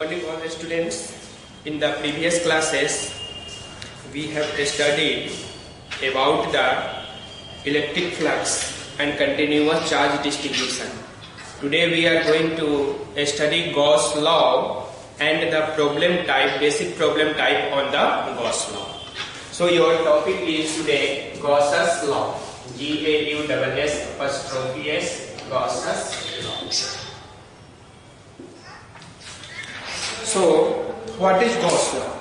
Morning all students. In the previous classes we have studied about the electric flux and continuous charge distribution. Today we are going to study Gauss law and the problem type, basic problem type on the Gauss law. So your topic is today Gauss's law, Gauss Gauss's law. So what is Gauss law?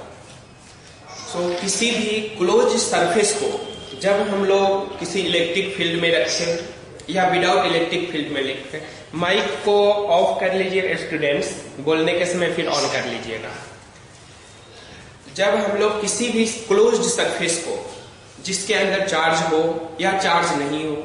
So किसी भी close surface को जब हम लोग किसी electric field में रखें या विदाउट इलेक्ट्रिक फील्ड में लिखते, माइक को ऑफ कर लीजिए स्टूडेंट्स, बोलने के समय फिर ऑन कर लीजिएगा। जब हम लोग किसी भी क्लोज्ड सरफेस को जिसके अंदर चार्ज हो या चार्ज नहीं हो,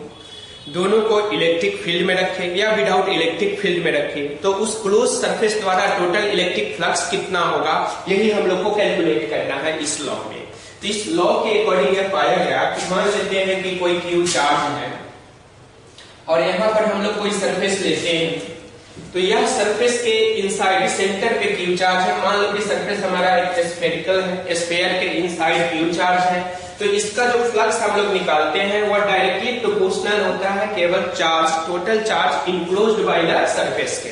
दोनों को इलेक्ट्रिक फील्ड में रखें या विदाउट इलेक्ट्रिक फील्ड में रखें, तो उस क्लोज सरफेस द्वारा टोटल इलेक्ट्रिक फ्लक्स कितना होगा, यही हम लोग को कैलकुलेट करना है इस लॉ में। तो इस लॉ के अकॉर्डिंग यह पाया गया कि मान लेते हैं कि कोई क्यू चार्ज है और यहाँ पर हम लोग कोई सरफेस लेते हैं, तो यह सरफेस के इनसाइड सेंटर पे क्यू चार्ज है। मान लो कि सरफेस हमारा एक स्फेरिकल है, स्फेयर के इनसाइड क्यू चार्ज है, तो इसका जो फ्लक्स हम लोग निकालते हैं वह डायरेक्टली प्रोपोर्शनल होता है केवल charge, total charge enclosed bye the surface के,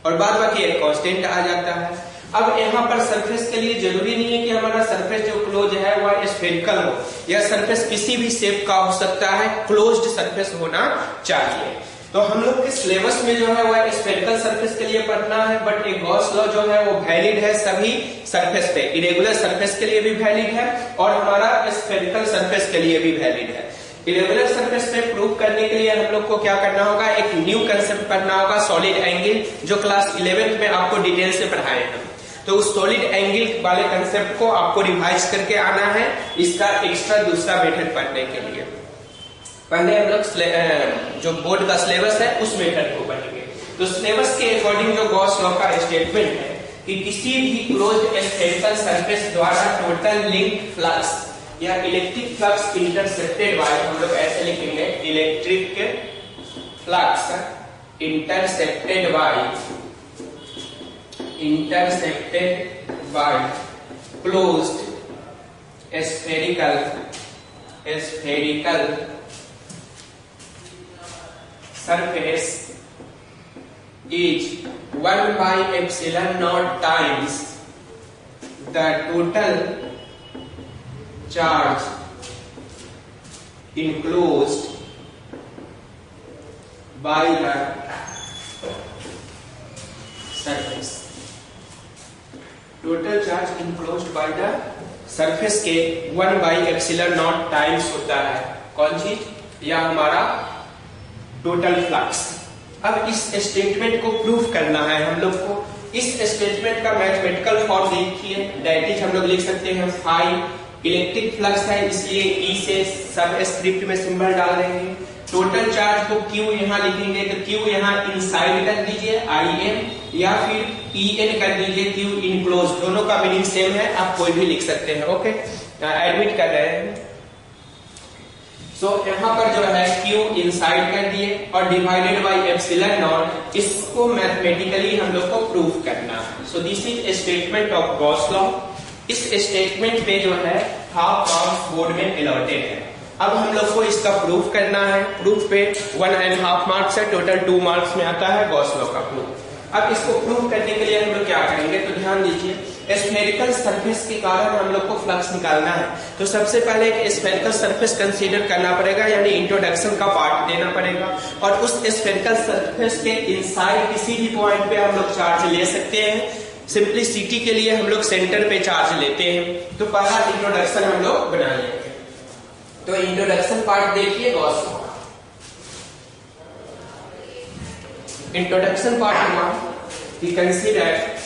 और बाद बाकी एक कांस्टेंट आ जाता है। अब यहाँ पर सरफेस के लिए जरूरी नहीं है कि हमारा सरफेस जो क्लोज है वह स्फेरिकल हो, या सरफेस किसी भी शेप का हो सकता है, क्लोज्ड सरफेस होना चाहिए। तो हम लोग के सिलेबस में जो है वह स्फेरिकल सरफेस के लिए पढ़ना है, बट एक गॉस लॉ जो है वो वैलिड है सभी सरफेस पे, इरेगुलर सरफेस के लिए भी वैलिड है और हमारा स्फेरिकल सरफेस के लिए भी वैलिड है। इरेगुलर सरफेस पे प्रूव करने के लिए हम लोग को क्या करना होगा, एक न्यू कंसेप्ट पढ़ना होगा, सॉलिड एंगल, जो क्लास 11th में आपको डिटेल से पढ़ाए हैं। तो उस सॉलिड एंगल वाले कंसेप्ट को आपको रिवाइज करके आना है, इसका एक्स्ट्रा दूसरा मेथड पढ़ने के लिए। पहले हम लोग जो बोर्ड का सिलेबस है उस मेथड को पढ़ेंगे। तो सिलेबस के अकॉर्डिंग जो गॉस लॉ का स्टेटमेंट है कि किसी भी क्लोज्ड स्फेरिकल सरफेस द्वारा टोटल लिंक फ्लक्स या इलेक्ट्रिक फ्लक्स इंटरसेप्टेड बाय, हम लोग ऐसे लिखेंगे, electric flux intercepted bye closed spherical surface is 1 by epsilon naught times the total charge enclosed by the surface। total charge enclosed by the surface के 1 by epsilon naught times होता है कौन चीज, या हमारा टोटल फ्लक्स। अब इस statement को प्रूफ करना है हम लोग को। इस स्टेटमेंट का मैथमेटिकल फॉर्म देखिए, दैट इज हम लोग लिख सकते हैं फाई इलेक्ट्रिक फ्लक्स है इसलिए ई से सब स्क्रिप्ट में सिंबल डाल देंगे। टोटल चार्ज को क्यू यहाँ लिखेंगे, तो क्यू यहाँ इनसाइड कर दीजिए IN, या फिर EN कर दीजिए, क्यू इनक्लोज, दोनों का मीनिंग सेम है, आप कोई भी लिख सकते हैं। ओके, एडमिट कर रहे हैं। सो यहाँ पर जो है Q इनसाइड कर दिए और डिवाइडेड बाय एप्सिलॉन नॉट, इसको मैथमेटिकली हम लोग को प्रूफ करना है। So this is statement of Gauss law. इस स्टेटमेंट पे जो है हाफ मार्क्स बोर्ड में अलॉटेड है। अब हम लोग को इसका प्रूफ करना है। प्रूफ पे 1.5 मार्क्स है, टोटल 2 मार्क्स में आता है गॉस लॉ का प्रूफ। अब इसको प्रूव करने के लिए हम लोग क्या करेंगे, तो ध्यान दीजिए, स्फेरिकल सरफेस के कारण हम लोग को फ्लक्स निकालना है। तो सबसे पहले एक स्फेरिकल सरफेस कंसीडर करना पड़ेगा, यानी इंट्रोडक्शन का पार्ट देना पड़ेगा, और उस स्फेरिकल सरफेस के इनसाइड किसी भी पॉइंट पे हम लोग चार्ज ले सकते हैं। सिंपलिसिटी के लिए हम लोग सेंटर पे चार्ज लेते हैं। तो पहला इंट्रोडक्शन हम लोग बना लेंगे। तो इंट्रोडक्शन पार्ट देखिए गॉस लॉ। इंट्रोडक्शन पार्ट हुआ कि consider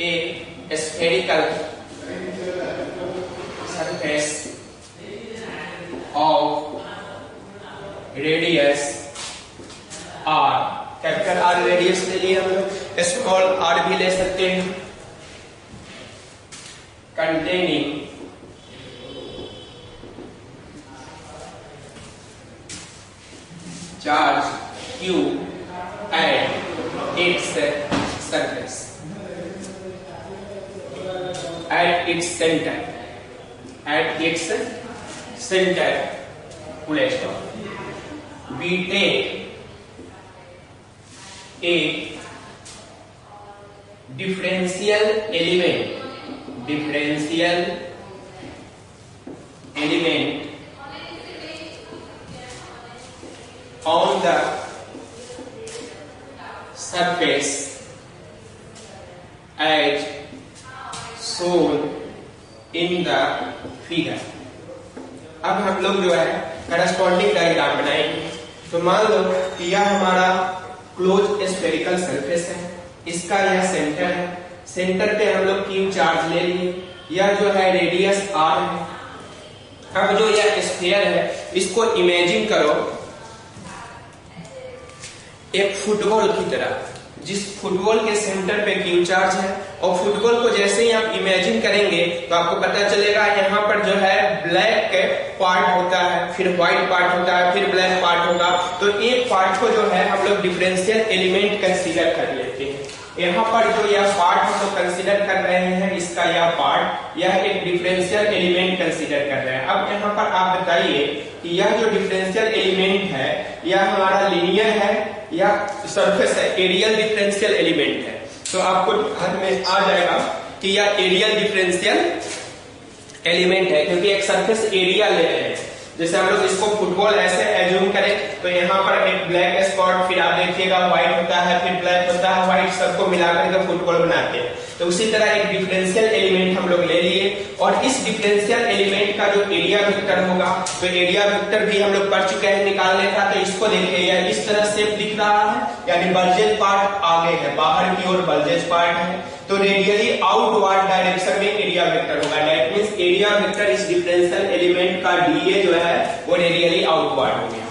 a spherical surface of radius r, capital R radius ले लिए हम लोग, स्मॉल r भी ले सकते हैं, containing charge Q and its surface at its center, full stop. We take a differential element on the surface as shown in the figure. अब हम लोग जो है करस्पॉन्डिंग डायग्राम बनाएंगे। तो मान लो कि यह हमारा क्लोज स्फेरिकल सरफेस है, इसका यह सेंटर है, सेंटर पे हम लोग क्यू चार्ज ले लिए, यह जो है रेडियस r है। अब जो यह स्फीयर है इसको इमेजिन करो एक फुटबॉल की तरह, जिस फुटबॉल के सेंटर पे क्यू चार्ज है, और फुटबॉल को जैसे ही आप इमेजिन करेंगे तो आपको पता चलेगा यहाँ पर जो है ब्लैक पार्ट होता है, फिर व्हाइट पार्ट होता है, फिर ब्लैक पार्ट होगा। तो एक पार्ट को जो है हम लोग डिफरेंशियल एलिमेंट कंसीडर कर लेते हैं। यहाँ पर जो यह पार्ट हम लोग कंसीडर कर रहे हैं, इसका यह पार्ट, यह एक डिफरेंशियल एलिमेंट कंसीडर कर रहे हैं। अब यहाँ पर आप बताइए कि यह जो डिफरेंशियल एलिमेंट है यह हमारा लीनियर है या सरफेस है, एरियल डिफरेंशियल एलिमेंट है। तो आपको हाथ में आ जाएगा कि यह एरियल डिफरेंशियल एलिमेंट है, क्योंकि एक सरफेस एरिया ले रहे हैं। जैसे हम लोग इसको फुटबॉल ऐसे एज्यूम करें तो यहाँ पर एक ब्लैक स्पॉट, फिर आप देखिएगा व्हाइट होता है, फिर ब्लैक होता है, व्हाइट सबको मिलाकर के फुटबॉल बनाते हैं। तो उसी तरह एक डिफरेंशियल एलिमेंट हम लोग ले लिए, और इस डिफरेंशियल एलिमेंट का जो एरिया वेक्टर होगा, तो एरिया वेक्टर भी हम लोग पढ़ चुके हैं निकालने का। तो इसको देखिए, यह इस तरह शेप दिख रहा है, यानी बल्जेज पार्ट आगे है, बाहर की ओर बल्जेज पार्ट है। तो रेडियली आउटवर्ड डायरेक्शन में एरिया वेक्टर होगा। दैट मींस एरिया वेक्टर इस डिफरेंशियल एलिमेंट का डीए जो है वो रेडियली आउटवर्ड हो गया।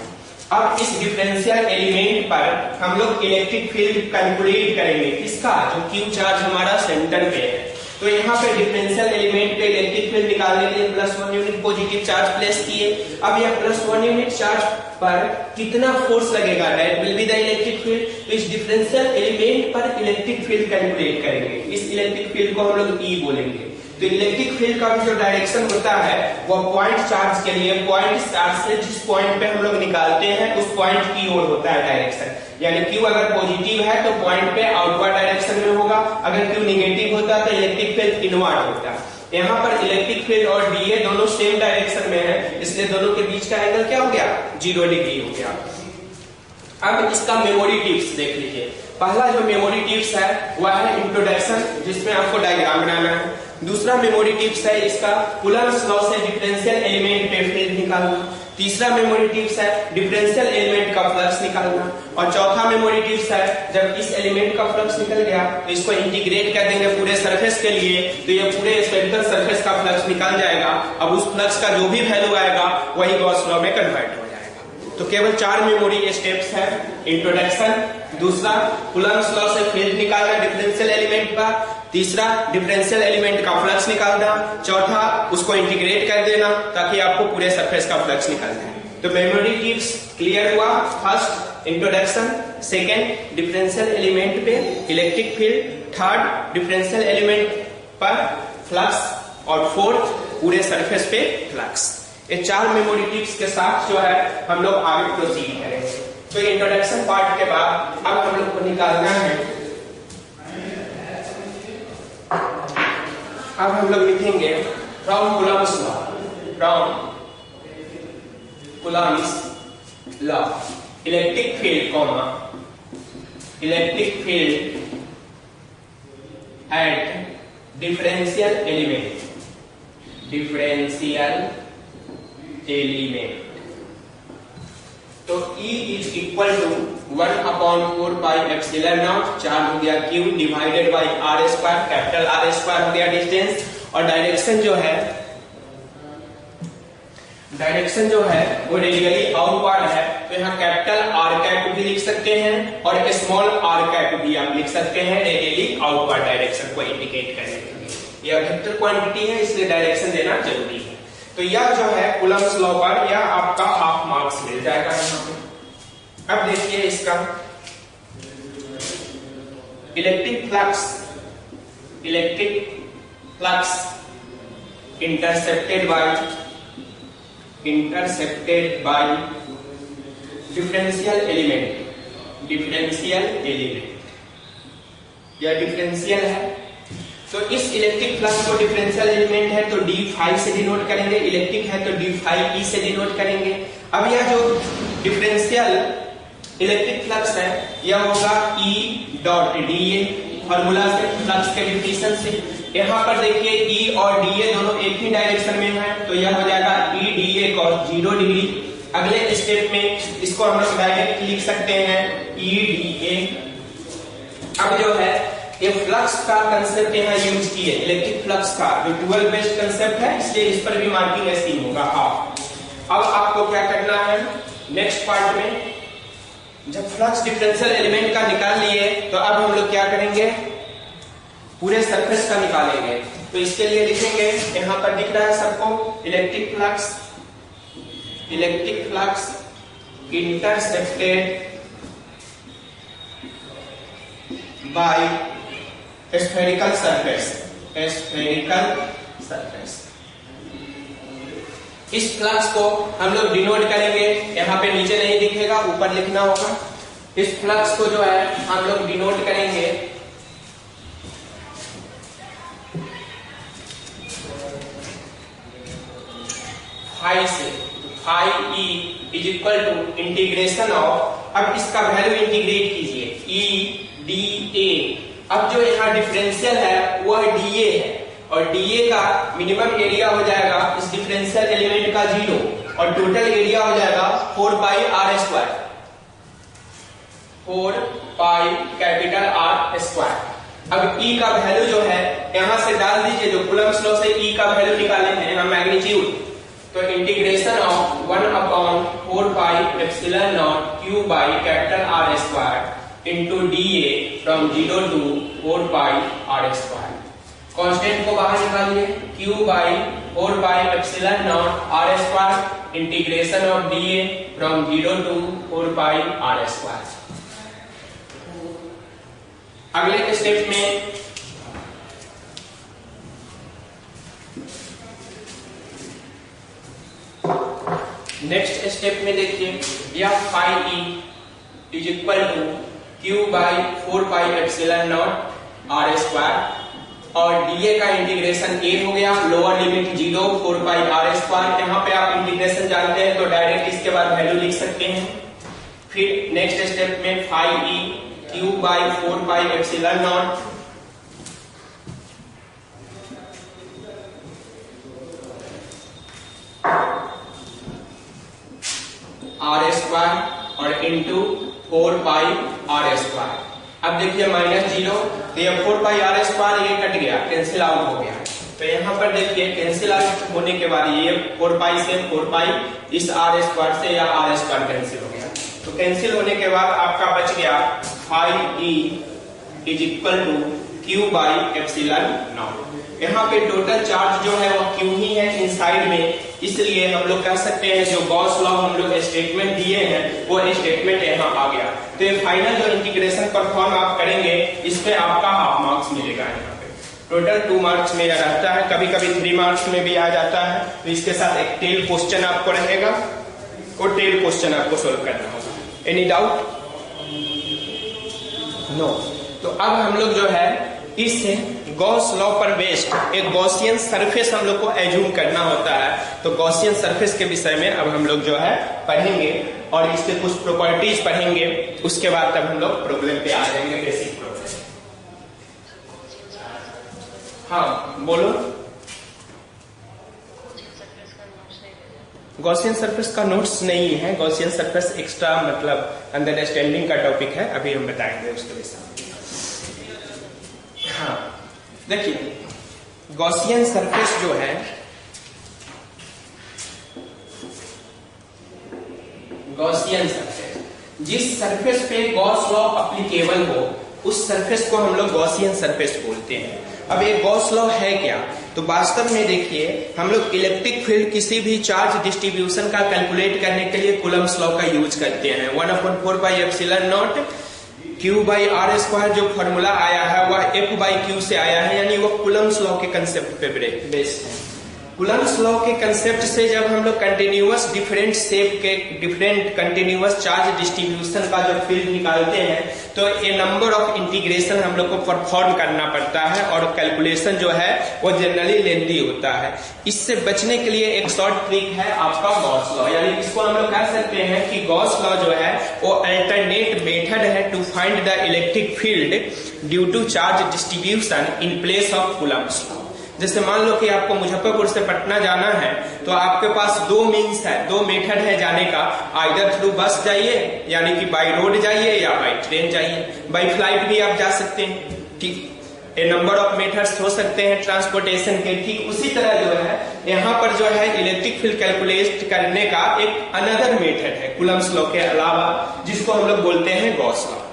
अब इस डिफरेंशियल एलिमेंट पर हम लोग इलेक्ट्रिक फील्ड कैलकुलेट करेंगे, किसका, जो क्यू चार्ज हमारा सेंटर पे है। तो यहाँ पे डिफरेंशियल एलिमेंट पे इलेक्ट्रिक फील्ड निकालने के लिए +1 यूनिट पॉजिटिव चार्ज प्लेस किए। अब यह +1 यूनिट चार्ज पर कितना फोर्स लगेगा, that will be the electric field. तो इस डिफरेंशियल एलिमेंट पर इलेक्ट्रिक फील्ड कैलकुलेट करेंगे। इस इलेक्ट्रिक फील्ड को हम लोग ई बोलेंगे। तो इलेक्ट्रिक फील्ड का जो डायरेक्शन होता है वो पॉइंट चार्ज के लिए, पॉइंट चार्ज से जिस पॉइंट पे हम लोग निकालते हैं उस पॉइंट की ओर होता है डायरेक्शन। यानी क्यू अगर पॉजिटिव है तो पॉइंट पे आउटवर्ड डायरेक्शन में होगा, अगर क्यू नेगेटिव होता है तो इलेक्ट्रिक फील्ड इनवर्ड होता है। यहाँ पर इलेक्ट्रिक फील्ड और डीए दोनों सेम डायरेक्शन में है, इसलिए दोनों के बीच का एंगल क्या हो गया, 0 डिग्री हो गया। अब इसका मेमोरी टिप्स देख लीजिए। पहला जो मेमोरी टिप्स है वह है इंट्रोडक्शन, जिसमें आपको डायग्राम बनाना है। दूसरा मेमोरी टिप्स है इसका कूलम्ब्स लॉ से डिफरेंशियल एलिमेंट पे फील्ड निकालना। तीसरा मेमोरी टिप्स है डिफरेंशियल एलिमेंट का फ्लक्स निकालना। और चौथा मेमोरी टिप्स है जब इस एलिमेंट का फ्लक्स निकल गया तो इसको इंटीग्रेट कर देंगे पूरे सरफेस के लिए, तो ये पूरे स्फेरिकल सरफेस का फ्लक्स निकल जाएगा। अब उस फ्लक्स का जो भी वैल्यू आएगा वही गॉस लॉ में कन्वर्ट हो जाएगा। तो केवल 4 मेमोरी स्टेप्स है, इंट्रोडक्शन, दूसरा कूलम्ब्स लॉ से फील्ड निकालना डिफरेंशियल एलिमेंट का, तीसरा डिफरेंशियल एलिमेंट का फ्लक्स निकालना, चौथा उसको इंटीग्रेट कर देना ताकि आपको पूरे सरफेस का फ्लक्स निकल जाए। तो मेमोरी टिप्स क्लियर हुआ। First introduction, second differential element पे electric field, third differential element पर फ्लक्स, और फोर्थ पूरे सरफेस पे फ्लक्स। ये 4 मेमोरी टिप्स के साथ जो है हम लोग आगे प्रोसीड करेंगे। तो इंट्रोडक्शन पार्ट के बाद अब हम लोग को निकालना है, अब हम लोग लिखेंगे from Coulomb's law, from Coulomb's law electric field comma electric field at differential element तो E is equal to 1/4πε0 charge हो गया Q divided by R square, capital R square हो गया डिस्टेंस। और डायरेक्शन जो है वो रेडियली आउटवर्ड है, तो यहाँ कैपिटल R कैप भी लिख सकते हैं और स्मॉल r कैप भी आप लिख सकते हैं रेडियली आउटवर्ड डायरेक्शन को इंडिकेट करने के लिए। यह वेक्टर क्वांटिटी है इसलिए डायरेक्शन देना जरूरी है। तो यह जो है कूलम्ब्स लॉ पर यह आपका हाफ मार्क्स मिल जाएगा यहाँ पे। अब देखिए इसका electric flux intercepted by differential element, यह डिफरेंशियल है। तो इस इलेक्ट्रिक फ्लक्स को डिफरेंशियल एलिमेंट है तो d फाई से डिनोट करेंगे, इलेक्ट्रिक है तो d फाई e से डिनोट करेंगे। अब यह जो डिफरेंशियल इलेक्ट्रिक फ्लक्स है यह होगा E डॉट da फॉर्मूला से, फ्लक्स के डिफिनेशन से। यहाँ पर देखिए E और dA दोनों एक ही डायरेक्शन में है तो यह हो जाएगा E dA cos 0 डिग्री। अगले स्टेप में इसको हम लोग डायरेक्ट लिख सकते हैं E dA। अब जो है ये फ्लक्स का कंसेप्ट यहाँ यूज किए, इलेक्ट्रिक फ्लक्स का जो डुअल बेस्ड कंसेप्ट है, इसलिए इस पर भी मार्किंग ऐसी होगा हाफ। अब आपको क्या करना है नेक्स्ट पार्ट में, जब फ्लक्स डिफरेंशियल एलिमेंट का निकाल लिए तो अब हम लोग क्या करेंगे, पूरे सरफेस का निकालेंगे। तो इसके लिए लिखेंगे, यहाँ पर दिख रहा है सबको, electric flux intercepted bye spherical surface. इस फ्लक्स को हम लोग डिनोट करेंगे, यहाँ पे नीचे नहीं दिखेगा, ऊपर लिखना होगा। इस फ्लक्स को जो है हम लोग डिनोट करेंगे फाई से, phi e is equal to integration of, अब इसका वैल्यू इंटीग्रेट कीजिए E dA। अब जो यहाँ डिफरेंशियल है वह dA है और dA का मिनिमम एरिया हो जाएगा इस डिफरेंशियल एलिमेंट का 0 और टोटल एरिया हो जाएगा 4 pi r square, 4 pi capital R square. अब E का वैल्यू जो है यहाँ से डाल दीजिए, जो कूलम्ब्स लॉ से E का वैल्यू निकाले हैं यहाँ मैग्नीट्यूड, तो integration of 1/4 pi epsilon not q by capital R square into dA from 0 to 4 pi R square. Constant को बाहर निकालिए, q by 4 pi epsilon naught R square integration of dA from 0 to 4 pi R square. अगले step में next step में देखिए, यह phi e is equal to q by 4 pi epsilon naught R square और dA का integration a हो गया, lower limit 0 4 pi R square. यहाँ पे आप इंटीग्रेशन जानते हैं तो डायरेक्ट इसके बाद वैल्यू लिख सकते हैं। फिर नेक्स्ट स्टेप में phi e q by 4 pi epsilon naught R square और इंटू 4 पाई R स्क्वायर। अब देखिए -0 तो ये 4 पाई R स्क्वायर ये कट गया, कैंसिल आउट हो गया। तो यहाँ पर देखिए कैंसिल आउट होने के बाद ये 4 पाई से 4 पाई इस R स्क्वायर से या R स्क्वायर कैंसिल हो गया। तो कैंसिल होने के बाद आपका बच गया phi e is equal to q by epsilon naught. यहाँ पे टोटल चार्ज जो है वो q ही है इनसाइड में, इसलिए हम लोग कह सकते हैं जो गॉस लॉ हम लोग स्टेटमेंट दिए हैं वो स्टेटमेंट यहाँ आ गया। तो ये फाइनल जो इंटीग्रेशन परफॉर्म आप करेंगे इस पे आपका हाफ मार्क्स मिलेगा। यहाँ पे टोटल 2 मार्क्स में रहता है, कभी कभी 3 मार्क्स में भी आ जाता है। तो इसके साथ एक टेल क्वेश्चन आपको रहेगा, वो टेल क्वेश्चन आपको सोल्व करना होगा। Any doubt? नो। तो अब हम लोग जो है इस गॉस लॉ पर बेस्ड एक गॉसियन सरफेस हम लोग को एज्यूम करना होता है। तो गॉसियन सरफेस के विषय में अब हम लोग जो है पढ़ेंगे और इसके कुछ प्रॉपर्टीज पढ़ेंगे, उसके बाद तब हम लोग प्रॉब्लम पे आ जाएंगे, बेसिक प्रॉब्लम। हाँ बोलो। गॉसियन सरफेस का नोट्स नहीं है, गॉसियन सरफेस एक्स्ट्रा मतलब अंडरस्टैंडिंग का टॉपिक है, अभी हम बताएंगे उसके विषय। हाँ देखिए, गॉसियन सरफेस जो है, गॉसियन सरफेस, जिस सरफेस पे गॉस लॉ एप्लीकेबल हो उस सरफेस को हम लोग गॉसियन सरफेस बोलते हैं। अब ये गॉस लॉ है क्या? तो वास्तव में देखिए, हम लोग इलेक्ट्रिक फील्ड किसी भी चार्ज डिस्ट्रीब्यूशन का कैलकुलेट करने के लिए कूलम्ब्स लॉ का यूज करते हैं। 1/4 पाई epsilon not Q by R square जो फॉर्मूला आया है वह F by Q से आया है, यानी वो कूलम्स लॉ के कंसेप्ट पे बेस्ड है। कूलम्स लॉ के कंसेप्ट से जब हम लोग कंटिन्यूअस डिफरेंट शेप के डिफरेंट कंटिन्यूअस चार्ज डिस्ट्रीब्यूशन का जो फील्ड निकालते हैं तो ए नंबर ऑफ इंटीग्रेशन हम लोग को परफॉर्म करना पड़ता है और कैलकुलेशन जो है वो जनरली लेंदी होता है। इससे बचने के लिए एक शॉर्ट ट्रिक है आपका गॉस लॉ, यानी इसको हम लोग कह सकते हैं कि गॉस लॉ जो है वो अल्टरनेट मेथड है to find the electric field due to charge distribution in place of Coulomb's law. जैसे मान लो कि आपको मुजफ्फरपुर से पटना जाना है तो आपके पास दो मीन्स है, दो मेथड है जाने का, आइदर थ्रू बस जाइए यानी कि बाय रोड जाइए या बाय ट्रेन जाइए, बाय फ्लाइट भी आप जा सकते हैं। ठीक, ए नंबर ऑफ मेथड्स हो सकते हैं ट्रांसपोर्टेशन के। ठीक उसी तरह जो है यहाँ पर जो है इलेक्ट्रिक फील्ड कैलकुलेट करने का एक अनदर मेथड है कूलम्स लॉ के अलावा, जिसको हम लोग बोलते हैं गॉस लॉ।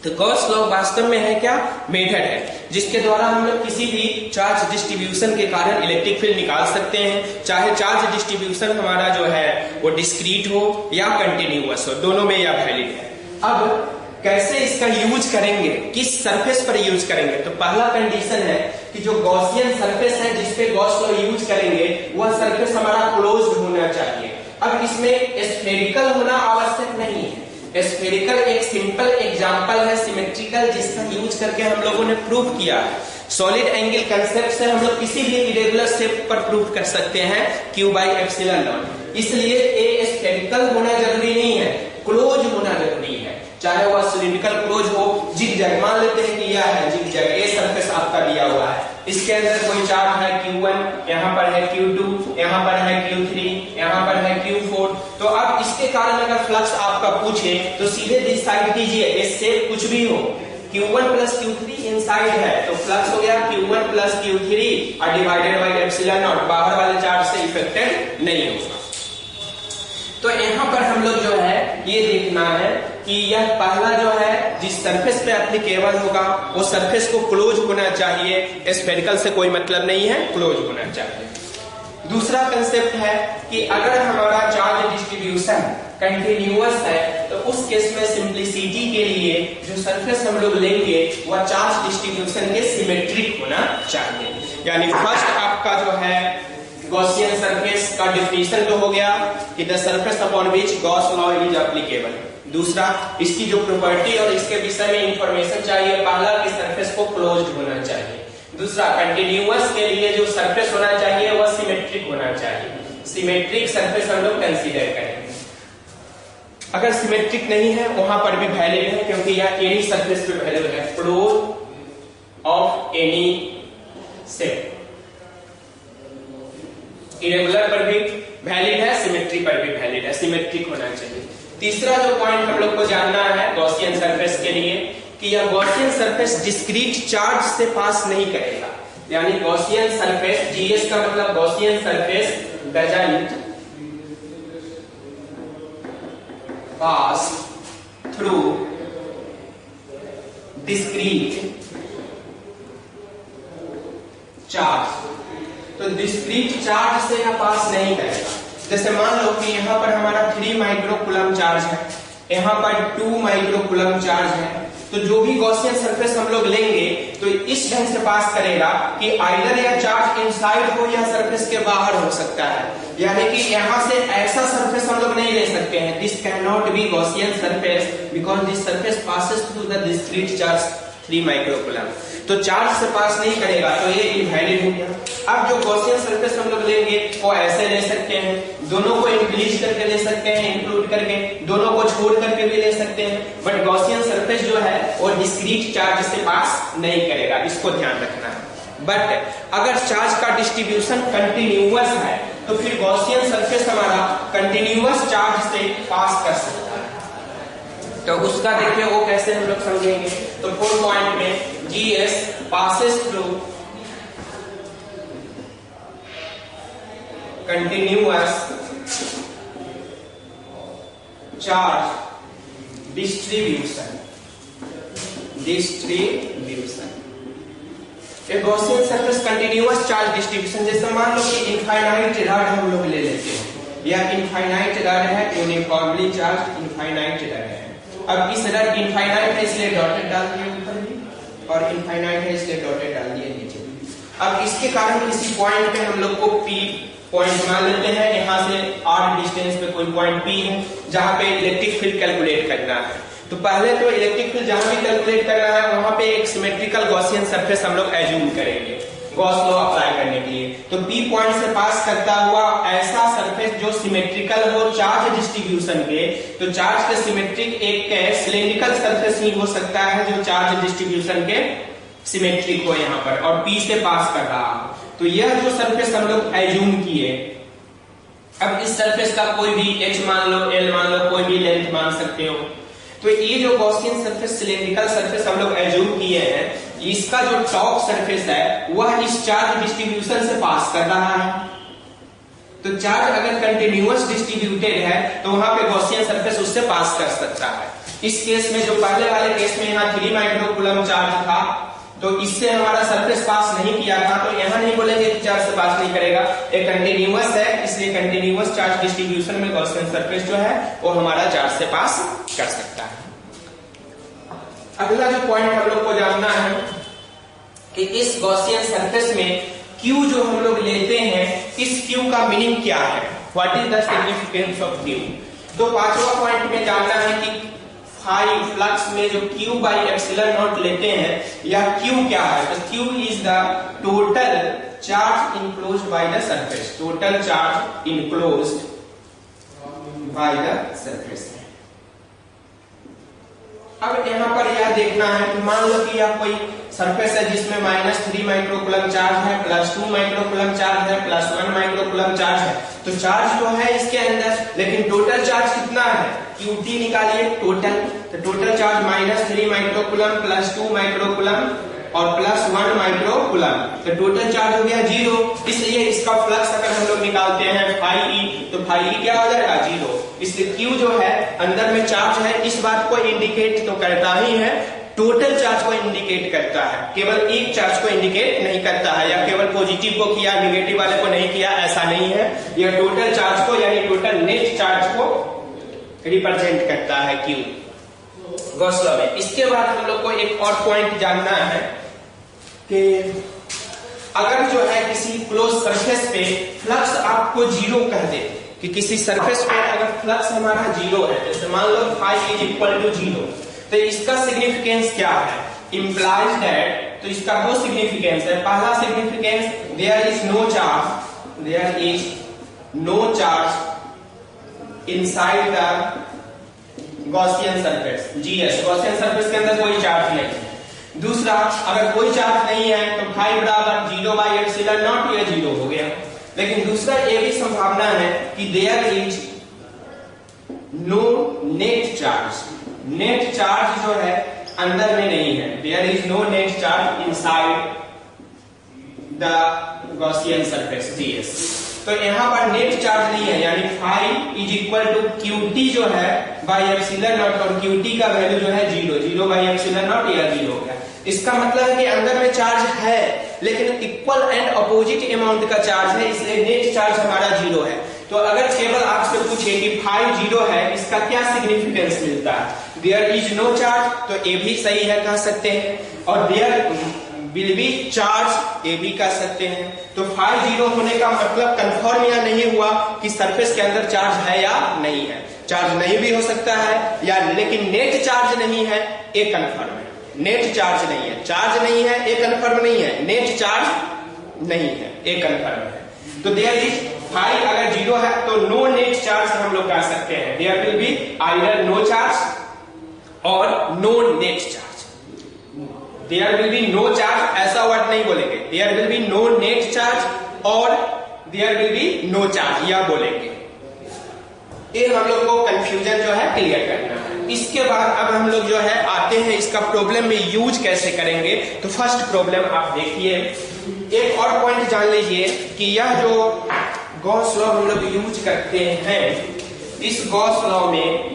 तो गॉस लॉ वास्तव में है क्या, मेथड है जिसके द्वारा हम लोग किसी भी चार्ज डिस्ट्रीब्यूशन के कारण इलेक्ट्रिक फील्ड निकाल सकते हैं, चाहे चार्ज डिस्ट्रीब्यूशन हमारा जो है वो डिस्क्रीट हो या कंटिन्यूअस हो, दोनों में यह वैलिड है। अब कैसे इसका यूज करेंगे, किस सरफेस पर यूज करेंगे, तो पहला कंडीशन है कि जो गॉसियन सरफेस है जिसपे गॉस लॉ यूज करेंगे वह सरफेस हमारा क्लोज्ड होना चाहिए। अब इसमें स्फेरिकल होना आवश्यक नहीं है। स्फेरिकल एक सिंपल एग्जांपल है सिमेट्रिकल, जिसका यूज करके हम लोगों ने प्रूव किया है। सॉलिड एंगल कंसेप्ट से हम लोग किसी भी इरेगुलर शेप पर प्रूव कर सकते हैं Q by एप्सिलॉन नॉट। इसलिए ए स्फेरिकल होना जरूरी नहीं है, क्लोज होना जरूरी है, चाहे वह सिलिंड्रिकल क्लोज हो। जिग जैग मान लेते हैं कि यह है जिग जैग, ए सरफेस आपका दिया हुआ है, इसके अंदर कोई चार्ज है Q1, यहाँ पर है Q2, यहाँ पर है Q3, यहाँ पर है Q4। तो अब इसके कारण अगर फ्लक्स आपका पूछे तो सीधे डिसाइड कीजिए, इस शेप कुछ भी हो, Q1 प्लस Q3 इनसाइड है तो फ्लक्स हो गया Q1 प्लस Q3 और डिवाइडेड बाई एप्सिलॉन नॉट, बाहर वाले चार्ज से इफेक्टेड नहीं होगा। तो यहाँ पर हम लोग जो है ये देखना है कि यह पहला जो है जिस सरफेस पे एप्लीकेबल होगा वो सरफेस को क्लोज होना चाहिए, स्फेरिकल से कोई मतलब नहीं है, क्लोज होना चाहिए। दूसरा कंसेप्ट है कि अगर हमारा चार्ज डिस्ट्रीब्यूशन कंटिन्यूअस है तो उस केस में सिंप्लिसिटी के लिए जो सरफेस हम लोग लेंगे वह चार्ज डिस्ट्रीब्यूशन के सिमेट्रिक होना चाहिए। यानी फर्स्ट आपका जो है गॉसियन सरफेस का डिफिनीशन तो हो गया कि the surface upon which Gauss law is applicable. दूसरा इसकी जो प्रॉपर्टी और इसके विषय में इंफॉर्मेशन चाहिए, पहला कि सरफेस को क्लोज्ड होना चाहिए, दूसरा कंटिन्यूअस के लिए जो सरफेस होना चाहिए वह सिमेट्रिक होना चाहिए। सिमेट्रिक सरफेस हम लोग कंसीडर करेंगे। अगर सिमेट्रिक नहीं है वहां पर भी वैलिड है क्योंकि यह एनी सरफेस पे वैलिड है, close of any shape. Irregular पर भी वैलिड है, सिमेट्री पर भी वैलिड है, सिमेट्रिक होना चाहिए। तीसरा जो पॉइंट हम लोग को जानना है गॉसियन सरफेस के लिए कि यह गॉसियन सरफेस डिस्क्रीट चार्ज से पास नहीं करेगा, यानी गॉसियन सरफेस, जीएस का मतलब Gaussian surface doesn't pass through discrete charge. तो डिस्क्रीट चार्ज से यह पास नहीं करेगा। जैसे मान लो कि यहाँ पर हमारा 3 माइक्रो कूलम चार्ज है, यहाँ पर 2 माइक्रो कूलम चार्ज है, तो जो भी गॉसियन सरफेस हम लोग लेंगे तो इस ढंग से पास करेगा कि आइदर यह चार्ज इनसाइड हो या सरफेस के बाहर हो सकता है। यानी कि यहाँ से ऐसा सरफेस हम लोग नहीं ले सकते हैं, this can not be Gaussian surface because this surface passes through the discrete charge 3 micro coulomb. तो चार्ज से पास नहीं करेगा तो ये इनवैलिड हो गया। अब जो गॉसियन सरफेस हम लोग लेंगे वो ऐसे ले सकते हैं, दोनों को इंक्रीज करके ले सकते हैं, इंक्लूड करके, दोनों को छोड़ करके भी ले सकते हैं, बट गॉसियन सरफेस जो है वो डिस्क्रीट चार्ज से पास नहीं करेगा, इसको ध्यान रखना है। बट अगर चार्ज का डिस्ट्रीब्यूशन कंटिन्यूअस है तो फिर गॉसियन सरफेस हमारा कंटिन्यूअस चार्ज से पास कर सकता है। तो उसका देखिए वो कैसे हम लोग समझेंगे। तो 4 पॉइंट में GS passes through continuous charge distribution। एक Gaussian surface continuous charge distribution, जैसे मान लो कि इनफाइनाइट रॉड हम लोग ले लेते हैं, या इनफाइनाइट रॉड है, यूनिफॉर्मली चार्ज इनफाइनाइट रॉड है, अब इस तरह इनफाइनाइट है इसलिए डॉटेड डाल दिए ऊपर भी, और इनफाइनाइट है इसलिए डॉटेड डाल दिए नीचे भी। अब इसके कारण किसी पॉइंट पे हम लोग को P पॉइंट मान लेते हैं, यहाँ से r डिस्टेंस पे कोई पॉइंट P है जहाँ पे इलेक्ट्रिक फील्ड कैलकुलेट करना है। तो पहले तो इलेक्ट्रिक फील्ड जहाँ भी कैलकुलेट करना है वहां पे एक सिमेट्रिकल गॉसियन सरफेस हम लोग एज्यूम करेंगे गॉस लॉ अप्लाई करने के लिए। तो P पॉइंट से पास करता हुआ ऐसा सरफेस जो सिमेट्रिकल हो चार्ज डिस्ट्रीब्यूशन के, तो चार्ज के सिमेट्रिक एक सिलेंड्रिकल सरफेस ही हो सकता है जो चार्ज डिस्ट्रीब्यूशन के सिमेट्रिक हो यहाँ पर, और P से पास कर रहा हो। तो यह जो सरफेस हम लोग एज्यूम किए, अब इस सरफेस का कोई भी h मान लो, l मान लो, कोई भी लेंथ मान सकते हो। तो ये जो गॉसियन सरफेस सिलेंड्रिकल सरफेस हम लोग एज्यूम किए हैं, इसका जो टॉप सरफेस है वह इस चार्ज डिस्ट्रीब्यूशन से पास कर रहा है। तो चार्ज अगर कंटिन्यूअस डिस्ट्रीब्यूटेड है तो वहां पे गॉसियन सरफेस उससे पास कर सकता है। इस केस में जो पहले वाले केस में यहाँ 3 माइक्रोकूलम चार्ज था, तो इससे हमारा सरफेस पास नहीं किया था, तो यहाँ नहीं बोलेंगे कि चार्ज से पास नहीं करेगा, ये कंटिन्यूअस है, इसलिए कंटिन्यूअस चार्ज डिस्ट्रीब्यूशन में गॉसियन सरफेस जो है वो हमारा चार्ज से पास कर सकता है। अगला जो पॉइंट हम लोग को जानना है कि इस गॉसियन सरफेस में Q जो हम लोग लेते हैं, इस Q का मीनिंग क्या है, what is the significance of Q। तो पांचवा पॉइंट में जानना है कि फाई फ्लक्स में जो Q बाई एप्सिलॉन नॉट लेते हैं, यह Q क्या है। तो Q is the total charge enclosed bye the surface, total charge enclosed bye the surface. अब यहाँ पर यह देखना है कि मान लो कि यह कोई सरफेस है जिसमें -3 माइक्रोकूलम चार्ज है, +2 माइक्रोकूलम चार्ज है, +1 माइक्रोकूलम चार्ज है। तो चार्ज तो है इसके अंदर, लेकिन टोटल चार्ज कितना है, QT निकालिए टोटल। तो टोटल चार्ज -3 माइक्रोकूलम, +2 माइक्रोकूलम और +1 माइक्रोकूलम, तो टोटल चार्ज हो गया 0। इसलिए इसका फ्लक्स अगर हम लोग निकालते हैं φe, तो φe क्या हो जाएगा 0। इसलिए Q जो है अंदर में चार्ज है, इस बात को इंडिकेट तो करता ही है, टोटल चार्ज को इंडिकेट करता है, केवल एक चार्ज को इंडिकेट नहीं करता है, या केवल पॉजिटिव को किया नेगेटिव वाले को नहीं किया, ऐसा नहीं है। यह टोटल चार्ज को यानी टोटल नेट चार्ज को रिप्रेजेंट करता है Q गॉस लॉ में। इसके बाद हम लोग को एक और पॉइंट जानना है कि अगर जो है किसी क्लोज सरफेस पे फ्लक्स आपको 0 कह दे, कि किसी सरफेस पे अगर फ्लक्स हमारा 0 है, जैसे मान लो φ इज इक्वल टू 0, तो इसका सिग्निफिकेंस क्या है, इंप्लाइज दैट। तो इसका दो सिग्निफिकेंस है। पहला significance, there is no charge, there is no charge inside the Gaussian surface, GS, Gaussian surface के अंदर कोई चार्ज नहीं है। दूसरा, अगर कोई चार्ज नहीं है तो फाई बराबर 0 बाई एप्सिलॉन नॉट, ये 0 हो गया। लेकिन दूसरा ये भी संभावना है कि there is no net charge, net charge जो है अंदर में नहीं है, there is no net charge inside the Gaussian surface GS। तो यहाँ पर नेट चार्ज नहीं है, यानी phi is equal to QT जो है बाई एप्सिलॉन नॉट, और QT का वैल्यू जो है 0 बाई एप्सिलॉन नॉट, या 0 हो गया। इसका मतलब है कि अंदर में चार्ज है लेकिन इक्वल एंड अपोजिट अमाउंट का चार्ज है, इसलिए नेट चार्ज हमारा 0 है। तो अगर केवल आपसे पूछे कि फाई 0 है, इसका क्या सिग्निफिकेंस मिलता है, देयर इज नो चार्ज, तो ये भी सही है कह सकते हैं, और देयर विल बी चार्ज, ये भी कह सकते हैं। तो फाई 0 होने का मतलब कंफर्म या नहीं हुआ कि सरफेस के अंदर चार्ज है या नहीं है। चार्ज नहीं भी हो सकता है, या लेकिन नेट चार्ज नहीं है, ये कंफर्म है। नेट चार्ज नहीं है, चार्ज नहीं है, ये कंफर्म नहीं है, नेट चार्ज नहीं है, ये कंफर्म है। तो देयर इज फाई अगर 0 है तो नो नेट चार्ज हम लोग कह सकते हैं, there will be either no charge और no net charge. There will be no charge ऐसा वर्ड नहीं बोलेंगे, there will be no net charge और there will be no charge, या बोलेंगे। ये हम लोग को कंफ्यूजन जो है क्लियर करना है। इसके बाद अब हम लोग जो है आते हैं इसका प्रॉब्लम में यूज कैसे करेंगे। तो फर्स्ट प्रॉब्लम आप देखिए, एक और पॉइंट जान लीजिए कि यह जो गॉस लॉ हम लोग यूज करते हैं, इस गॉस लॉ में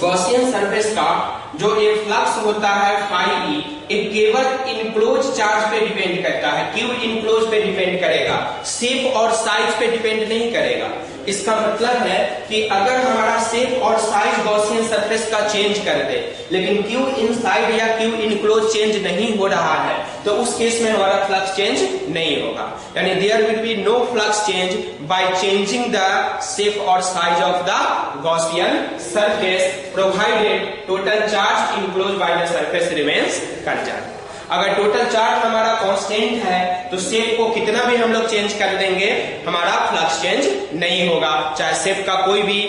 गॉसियन सरफेस का जो एक फ्लक्स होता है फाई E, ये केवल इनक्लोज चार्ज पे डिपेंड करता है, क्यू इनक्लोज पे डिपेंड करेगा, शेप और साइज पे डिपेंड नहीं करेगा। इसका मतलब है कि अगर हमारा शेप और साइज गॉसियन सरफेस का चेंज कर दे, लेकिन क्यू इनसाइड या क्यू इनक्लोज चेंज नहीं हो रहा है, तो उस केस में हमारा फ्लक्स चेंज नहीं होगा। यानी there will be no flux change by changing the shape और size of the Gaussian surface provided total charge enclose by the surface remains constant. अगर टोटल चार्ज हमारा कांस्टेंट है तो शेप को कितना भी हम लोग चेंज कर देंगे, हमारा फ्लक्स चेंज नहीं होगा। चाहे शेप का कोई भी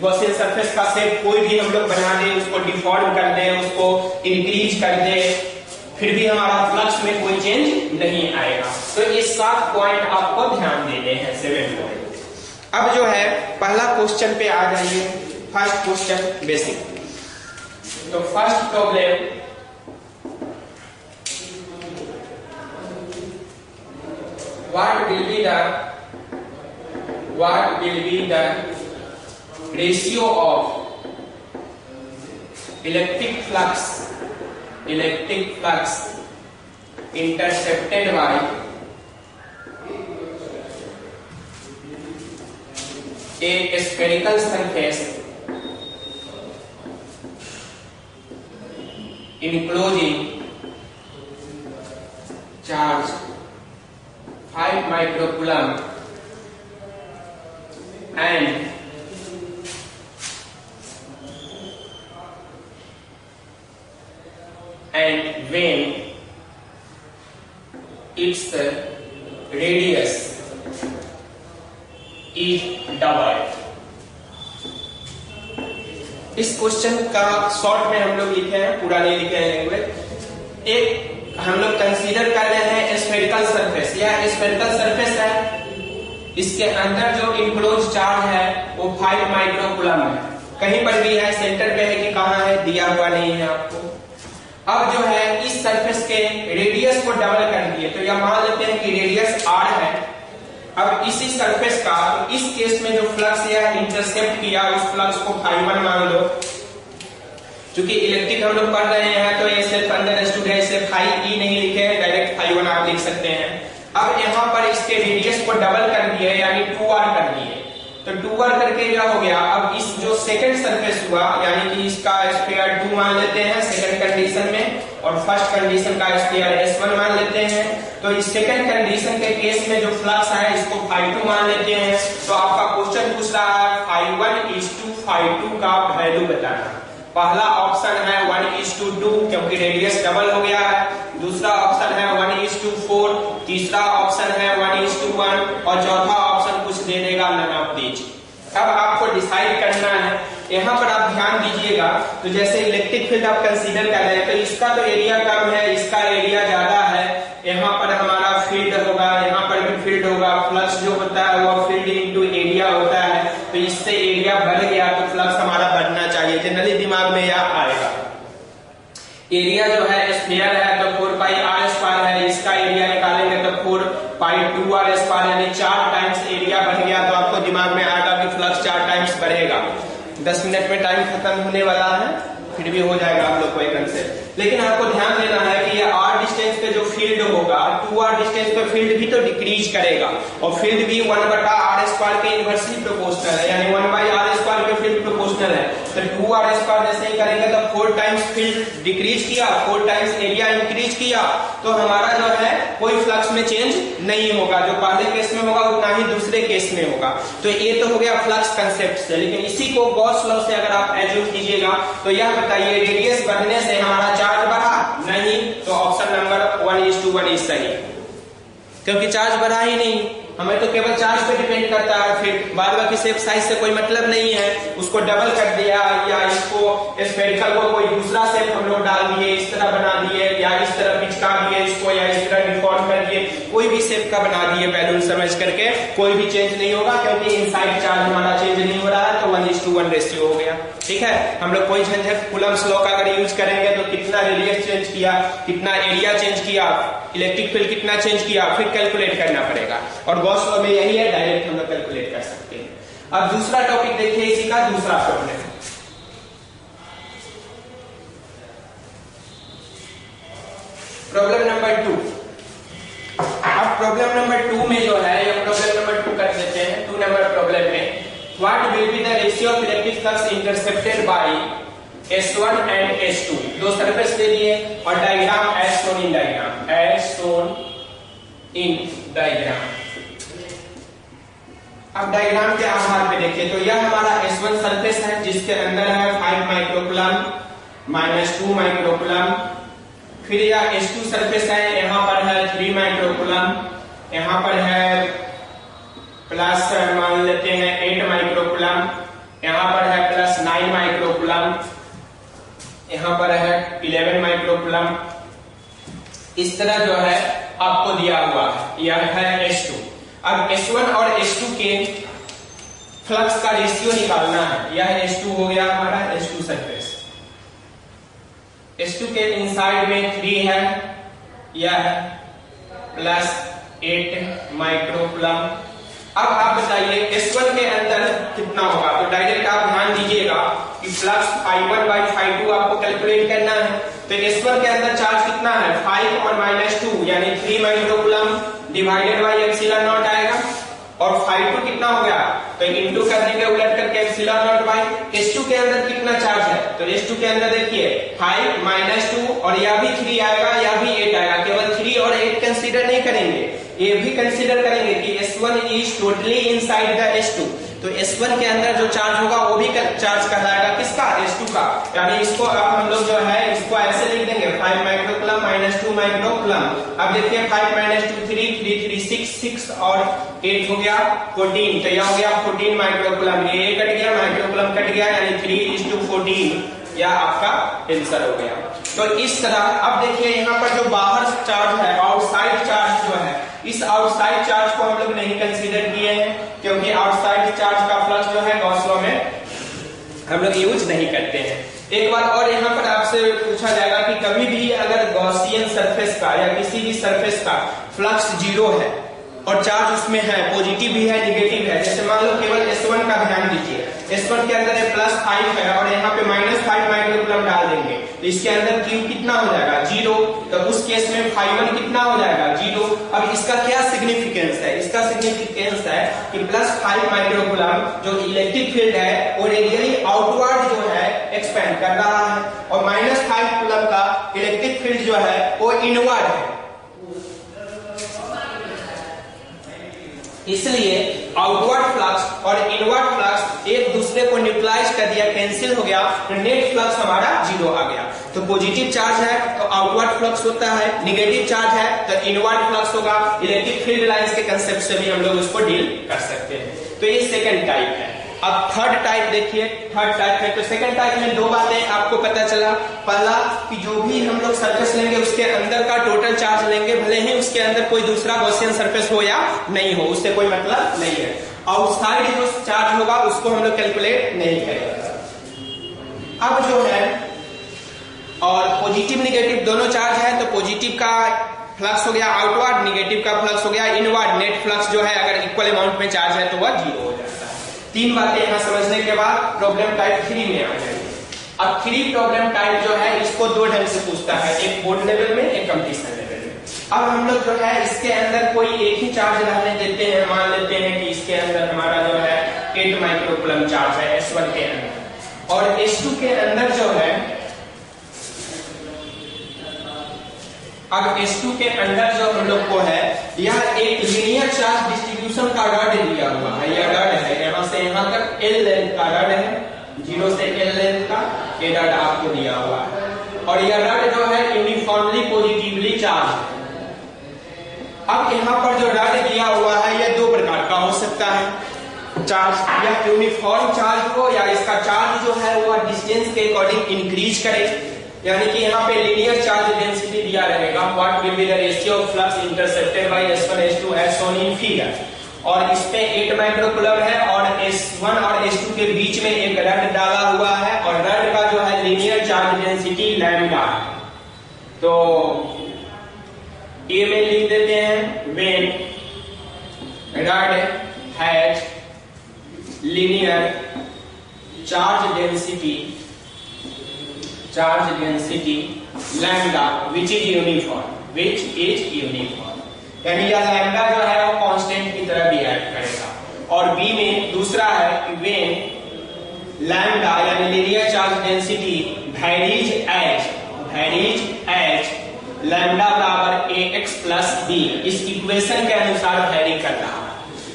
गॉसियन सरफेस का शेप कोई भी हम लोग बना दे, उसको डिफॉर्म कर दे, उसको इंक्रीज कर दे, फिर भी हमारा फ्लक्स में कोई चेंज नहीं आएगा। तो ये 7 पॉइंट आपको ध्यान देने हैं, 7 पॉइंट। अब जो है पहला क्वेश्चन पे आ जाइए, फर्स्ट क्वेश्चन बेसिक। तो first problem, what will be the ratio of electric flux intercepted by a spherical surface enclosing charge 5 microcoulomb and when its radius is doubled। इस क्वेश्चन का शॉर्ट में हम लोग लिखे हैं, पूरा नहीं लिखे हैं लैंग्वेज। एक हम लोग कंसीडर कर रहे हैं स्फेरिकल सरफेस, यह स्फेरिकल सरफेस है, इसके अंदर जो इनक्लोज चार्ज है वो 5 माइक्रोकूलम है। कहीं पर भी है, सेंटर पे है कि कहाँ है दिया हुआ नहीं है आपको। अब जो है इस सरफेस के रेडियस को डबल कर दिए, तो यह मान लेते हैं कि रेडियस r है। अब इसी सरफेस का इस केस में जो फ्लक्स यह इंटरसेप्ट किया, उस फ्लक्स को φ1 मान लो। क्योंकि इलेक्ट्रिक हम लोग पढ़ रहे हैं तो ये सिर्फ अंडरस्टूड है, इसे φe नहीं लिखे, डायरेक्ट φ1 आप लिख सकते हैं। अब यहाँ पर इसके रेडियस को डबल कर दिए, यानी 2r कर दिए। तो 2r करके क्या हो गया, अब इस जो सेकंड सरफेस हुआ, यानी कि इसका स्क्वायर 2 मान लेते हैं सेकंड कंडीशन में, और फर्स्ट कंडीशन का स्क्वायर s1 मान लेते हैं। तो इस सेकंड कंडीशन के केस में जो फ्लक्स है इसको φ2 मान लेते हैं। तो आपका क्वेश्चन पूछ रहा है φ1:φ2 का वैल्यू बताना। पहला ऑप्शन है 1:2 क्योंकि रेडियस डबल हो गया है, दूसरा ऑप्शन है 1:4, तीसरा ऑप्शन है 1:1 और चौथा ऑप्शन कुछ दे देगा नन ऑफ दीज। अब आपको डिसाइड करना है, यहाँ पर आप ध्यान दीजिएगा। तो जैसे इलेक्ट्रिक फील्ड आप कंसीडर कर रहे हैं, तो इसका तो एरिया कम है, इसका एरिया ज्यादा है। यहाँ पर हमारा फील्ड होगा, यहाँ पर भी फील्ड होगा, फ्लक्स जो होता है वो फील्ड इनटू एरिया होता है। तो इससे एरिया बढ़ गया तो फ्लक्स हमारा बढ़ना चाहिए, जनरली दिमाग में यह आएगा। एरिया जो है स्फीयर है तो 4πr² है, इसका एरिया निकालेंगे तो 4π2r², यानी 4 टाइम्स एरिया बढ़ गया। तो आपको दिमाग में आएगा कि फ्लक्स 4 टाइम्स बढ़ेगा। 10 मिनट में टाइम खत्म होने वाला है, फिर भी हो जाएगा आप लोग को एक से। लेकिन आपको ध्यान देना है कि ये r डिस्टेंस पे जो फील्ड होगा, 2r डिस्टेंस पे फील्ड भी तो डिक्रीज करेगा, और फील्ड भी 1/r² के इनवर्सली प्रोपोर्शनल है, यानी 1/r² के फील्ड प्रोपोर्शनल है। तो 2r² जैसे ही करेंगे तो 4 टाइम्स फील्ड डिक्रीज किया, 4 टाइम्स एरिया इंक्रीज किया, तो हमारा जो है कोई फ्लक्स में चेंज नहीं होगा। जो पहले केस में होगा उतना ही दूसरे केस में होगा। तो ये तो हो गया फ्लक्स कंसेप्ट से। लेकिन इसी को गॉस लॉ से अगर आप एज्यूम कीजिएगा तो यह बताइए रेडियस बढ़ने से हमारा चार्ज बढ़ा नहीं, तो ऑप्शन नंबर 1:1 सही, क्योंकि चार्ज बढ़ा ही नहीं। हमें तो केवल चार्ज पे डिपेंड करता है, फिर बाद बाकी शेप साइज से कोई मतलब नहीं है। उसको डबल कर दिया या इसको स्फेरिकल को कोई दूसरा शेप हम लोग डाल दिए, इस तरह बना दिए, या इस तरह पिचका दिए इसको, या इस तरह डिफॉर्म कर दिए, कोई भी शेप का बना दिए बैलून समझ करके, कोई भी चेंज नहीं होगा, क्योंकि इनसाइड चार्ज हमारा चेंज नहीं हो रहा है। तो 1:1 रेशियो हो गया। ठीक है, हम लोग कोई झंझट कूलम्स लॉ का अगर यूज करेंगे तो कितना रेडियस चेंज किया, कितना एरिया चेंज किया, इलेक्ट्रिक फील्ड कितना चेंज किया, फिर कैलकुलेट करना पड़ेगा। और गॉस लॉ में यही है, डायरेक्ट हम लोग कैलकुलेट कर सकते हैं। अब दूसरा टॉपिक देखिए, इसी का दूसरा प्रॉब्लम। Problem number 2। अब प्रॉब्लम नंबर 2 में जो है, या प्रॉब्लम नंबर 2 कर देते हैं। 2 नंबर प्रॉब्लम में what will be the ratio of electric flux intercepted by S1 and S2। दो सरफेस दे दिए और diagram as shown in diagram, as shown in diagram. अब डायग्राम के आधार पे देखिए तो यह हमारा S1 सरफेस है जिसके अंदर है 5 माइक्रोकूलम -2 माइक्रोकूलम। फिर यह S2 सरफेस है, यहाँ पर है 3 माइक्रोकूलम, यहाँ पर है प्लस मान लेते हैं 8 माइक्रोकूलम, यहाँ पर है प्लस 9 माइक्रोकूलम, यहाँ पर है 11 माइक्रोकूलम। इस तरह जो है आपको दिया हुआ है, यह है S2। अब S1 और S2 के फ्लक्स का रेशियो निकालना है। यह S2 हो गया हमारा S2 सरफेस। S2 के इनसाइड में 3 है, यह प्लस 8 माइक्रोकूलम। अब आप बताइए S1 के अंदर कितना होगा, तो डायरेक्ट आप ध्यान दीजिएगा कि फ्लक्स ∅1 बाई ∅2 आपको कैलकुलेट करना है। तो S1 के अंदर चार्ज कितना है, 5 और -2 यानी 3 microcoulomb divided by epsilon not आएगा। और ∅2 कितना हो गया, तो इंटू कर देंगे उलट करके एप्सिलॉन नॉट बाई। S2 के अंदर कितना चार्ज है, तो S2 के अंदर देखिए 5 -2 और यह भी 3 आएगा, यह भी 8 आएगा। केवल 3 और 8 कंसीडर नहीं करेंगे, ये भी कंसीडर करेंगे कि S1 is totally inside the S2। तो S1 के अंदर जो चार्ज होगा वो भी चार्ज कहलाएगा किसका, S2 का। यानी इसको अब हम लोग जो है इसको ऐसे लिख देंगे 5 माइक्रोकूलम -2 माइक्रोकूलम। अब देखिए 5 -2 3 3 3 6 और 8 हो गया 14, तो यह हो गया 14 माइक्रोकूलम। ये कट गया, माइक्रोकूलम कट गया, यानी 3:14 यह आपका आंसर हो गया। तो इस तरह अब देखिए यहाँ पर जो बाहर चार्ज है, आउटसाइड चार्ज जो है, इस आउटसाइड चार्ज को हम लोग नहीं कंसीडर किए हैं क्योंकि आउटसाइड चार्ज का फ्लक्स जो है गॉस लॉ में हम लोग यूज नहीं करते हैं। एक बात और यहाँ पर आपसे पूछा जाएगा कि कभी भी अगर गॉसियन सरफेस का या किसी भी सरफेस का फ्लक्स 0 है और चार्ज उसमें है, पॉजिटिव भी है निगेटिव है, जैसे मान लो केवल S1 का ध्यान दीजिए, S1 के अंदर +5 है और यहाँ पे -5 माइक्रोकूलम डाल देंगे तो इसके अंदर Q कितना हो जाएगा, 0। तो उस केस में ∅1 कितना हो जाएगा, 0। अब इसका क्या सिग्निफिकेंस है, इसका सिग्निफिकेंस है कि +5 माइक्रोकूलम जो इलेक्ट्रिक फील्ड है वो रेडियली आउटवर्ड जो है एक्सपेंड कर रहा है और -5 कूलम का इलेक्ट्रिक फील्ड जो है वो इनवर्ड है। इसलिए आउटवर्ड फ्लक्स और इनवर्ड फ्लक्स एक दूसरे को न्यूट्रलाइज कर दिया, कैंसिल हो गया, तो नेट फ्लक्स हमारा 0 आ गया। तो पॉजिटिव चार्ज है तो आउटवर्ड फ्लक्स होता है, निगेटिव चार्ज है तो इनवर्ड फ्लक्स होगा। इलेक्ट्रिक फील्ड लाइंस के कंसेप्ट से भी हम लोग उसको डील कर सकते हैं। तो ये सेकंड टाइप है। अब थर्ड टाइप देखिए, थर्ड टाइप में तो सेकंड टाइप में दो बातें आपको पता चला। पहला कि जो भी हम लोग सरफेस लेंगे उसके अंदर का टोटल चार्ज लेंगे, भले ही उसके अंदर कोई दूसरा गॉसियन सरफेस हो या नहीं हो, उससे कोई मतलब नहीं है। आउटसाइड जो चार्ज होगा उसको हम लोग कैलकुलेट नहीं करेंगे। अब जो है और पॉजिटिव निगेटिव दोनों चार्ज है तो पॉजिटिव का फ्लक्स हो गया आउटवर्ड, निगेटिव का फ्लक्स हो गया इनवर्ड। नेट फ्लक्स जो है अगर इक्वल अमाउंट में चार्ज है तो वह 0 हो जाता है। तीन बातें यहां समझने के बाद प्रॉब्लम टाइप 3 में आ जाएंगे। अब 3 प्रॉब्लम टाइप जो है इसको दो ढंग से पूछता है, एक बोर्ड लेवल में, एक कंपटीशन लेवल में। अब हम लोग जो है इसके अंदर कोई एक ही चार्ज रहने देते हैं, मान लेते हैं कि इसके अंदर हमारा जो है 8 माइक्रोकूलम चार्ज है S1 के अंदर, और S2 के अंदर जो है, अब S2 के अंदर जो हम लोग को है यह एक लीनियर चार्ज डिस्ट्रीब्यूशन का रॉड दिया हुआ है। यह रॉड है यहाँ से यहाँ तक L लेंथ का रॉड है, 0 से L लेंथ का ये रॉड आपको दिया हुआ है और यह रॉड जो है यूनिफॉर्मली पॉजिटिवली चार्ज है। अब यहाँ पर जो रॉड दिया हुआ है यह दो प्रकार का हो सकता है चार्ज, या यूनिफॉर्म चार्ज हो या इसका चार्ज जो है वह डिस्टेंस के अकॉर्डिंग इंक्रीज करे, यानी कि यहाँ पे लीनियर चार्ज डेंसिटी दिया रहेगा। What will be the ratio of flux intercepted by S1 S2 as shown in figure, और इसमें 8 माइक्रोकूलम है और S1 और S2 के बीच में एक रड डाला हुआ है और रड का जो है लीनियर चार्ज डेंसिटी लैम्डा है। तो ये में लिख देते हैं when rod has linear charge density lambda which is uniform, यानी यह लैम्डा जो है वो कांस्टेंट की तरह बिहेव करेगा। और बी में दूसरा है कि व्हेन लैम्डा यानी linear charge density varies as lambda बराबर ax प्लस b, इस इक्वेशन के अनुसार वैरी कर रहा है।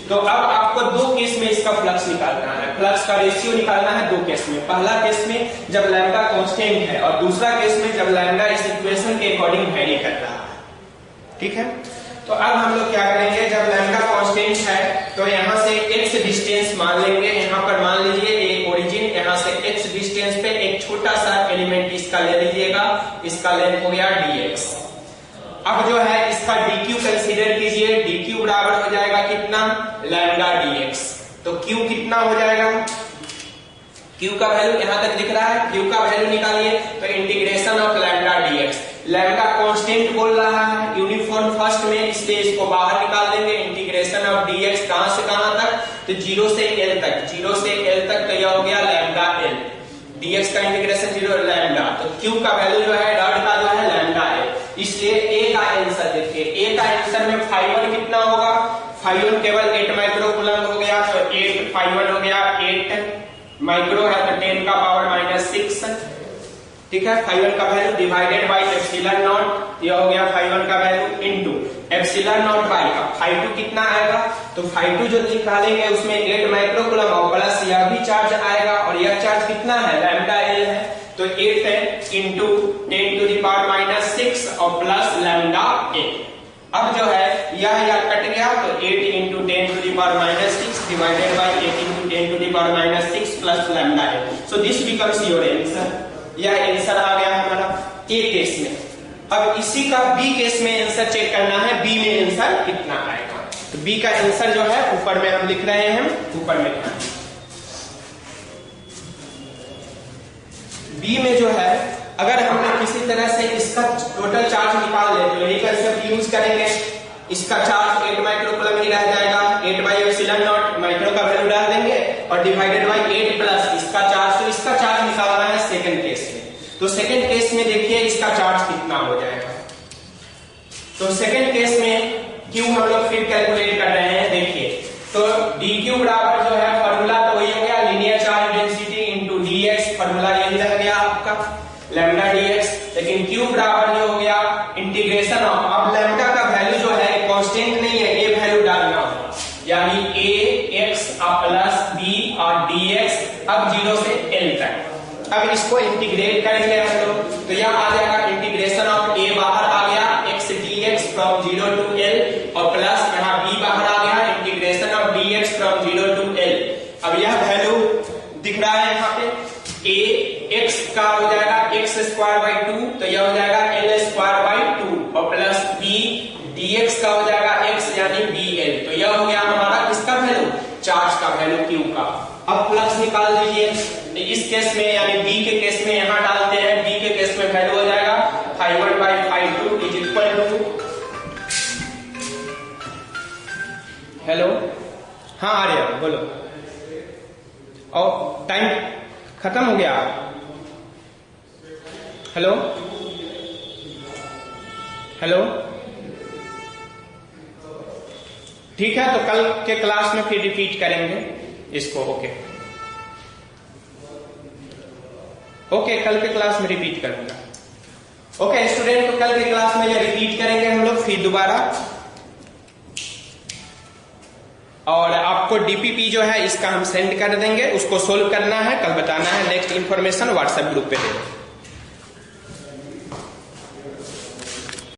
तो अब आपको दो केस में इसका फ्लक्स निकालना है, फ्लक्स का रेशियो निकालना है दो केस में। पहला केस में जब लैम्डा कांस्टेंट है और दूसरा केस में जब लैम्डा इस इक्वेशन के अकॉर्डिंग वैरी कर रहा है। ठीक है, तो अब हम लोग क्या करेंगे, जब लैम्डा कांस्टेंट है तो यहाँ से x डिस्टेंस मान लेंगे। यहाँ पर मान लीजिए एक ओरिजिन, यहाँ से x डिस्टेंस पे एक छोटा सा एलिमेंट इसका ले लीजिएगा, इसका लेंथ हो गया dx। अब जो है इसका dq कंसीडर कीजिए, dq बराबर हो जाएगा कितना, लैम्डा dx। तो q कितना हो जाएगा, q का वैल्यू यहाँ तक दिख रहा है, q का वैल्यू निकालिए तो integration of lambda dx। Lambda constant बोल रहा है यूनिफॉर्म फर्स्ट में, इसलिए इसको बाहर निकाल देंगे। इंटीग्रेशन ऑफ dx कहां से कहां तक, तो 0 से l तक, 0 से l तक तो यह हो गया लैम्डा l, dx का इंटीग्रेशन 0 लैम्डा। तो q का वैल्यू जो है रॉड का जो है लैम्डा l, इसलिए a का आंसर देखिए, a का आंसर में φ1 कितना होगा, φ1 केवल 8 माइक्रो कूलम हो गया, तो 8 φ1 हो गया 8 माइक्रो है तो 10 का पावर -6। ठीक है, φ1 का value divided by epsilon naught, यह हो गया φ1 का value into epsilon naught by φ2 कितना आएगा, तो φ2 जो निकालेंगे उसमें 8 माइक्रो कूलम और प्लस यह भी चार्ज आएगा, और यह चार्ज कितना है, लैम्डा l है, तो 8 है इंटू 10 टू द पावर -6 और प्लस लैम्डा l। अब जो है यह कट गया, तो 8 into 10 to the power -6 divided by 8 into 10 to the power -6 plus lambda l। So this becomes your answer. यह आंसर आ गया हमारा ए केस में। अब इसी का बी केस में आंसर चेक करना है, बी में आंसर कितना आएगा। तो बी का आंसर जो है ऊपर में हम लिख रहे हैं, ऊपर में बी में जो है अगर हम लोग किसी तरह से इसका टोटल चार्ज निकाल ले तो यही कंसेप्ट यूज करेंगे। इसका चार्ज 8 माइक्रो कूलम ही रह जाएगा, 8 बाई एप्सिलॉन नॉट, माइक्रो का वैल्यू डाल देंगे और डिवाइडेड बाई 8 प्लस इसका चार्ज। तो इसका चार्ज निकालना है सेकंड केस में। तो सेकंड केस में देखिए इसका चार्ज कितना हो जाएगा। तो सेकंड केस में Q हम लोग फिर कैलकुलेट कर रहे हैं, देखिए तो dq बराबर जो है फॉर्मूला तो वही हो गया linear charge density into dx, formula यही रह गया आपका लैम्डा dx। लेकिन Q बराबर जो हो गया इंटीग्रेशन ऑफ, अब लैम्डा का वैल्यू जो है कांस्टेंट नहीं है, a वैल्यू डालना होगा, यानी ax प्लस b और dx अब 0 से l तक। अब इसको इंटीग्रेट करेंगे हम लोग, तो यह आ जाएगा इंटीग्रेशन ऑफ a बाहर आ गया x dx from 0 to l और प्लस यहाँ b बाहर आ गया integration of dx from 0 to l। अब यह वैल्यू दिख रहा है यहाँ पे, a x का हो जाएगा x स्क्वायर बाई 2, तो यह हो जाएगा l स्क्वायर बाई 2 और प्लस b dx का हो जाएगा x यानी bl। तो यह हो गया हमारा किसका वैल्यू, चार्ज का वैल्यू q का। अब फ्लक्स निकाल दीजिए इस केस में, यानी b के केस में यहां डालते हैं, b के केस में वैल्यू हो जाएगा φ1 by φ2 is equal to, hello हाँ आ रहा बोलो, और टाइम खत्म हो गया, हेलो हेलो ठीक है, तो कल के क्लास में फिर रिपीट करेंगे इसको। ओके कल के क्लास में रिपीट करूंगा। ओके स्टूडेंट, तो कल के क्लास में ये रिपीट करेंगे हम लोग फिर दोबारा, और आपको डीपीपी जो है इसका हम सेंड कर देंगे, उसको सोल्व करना है, कल बताना है, नेक्स्ट इंफॉर्मेशन व्हाट्सएप ग्रुप पे दे दें।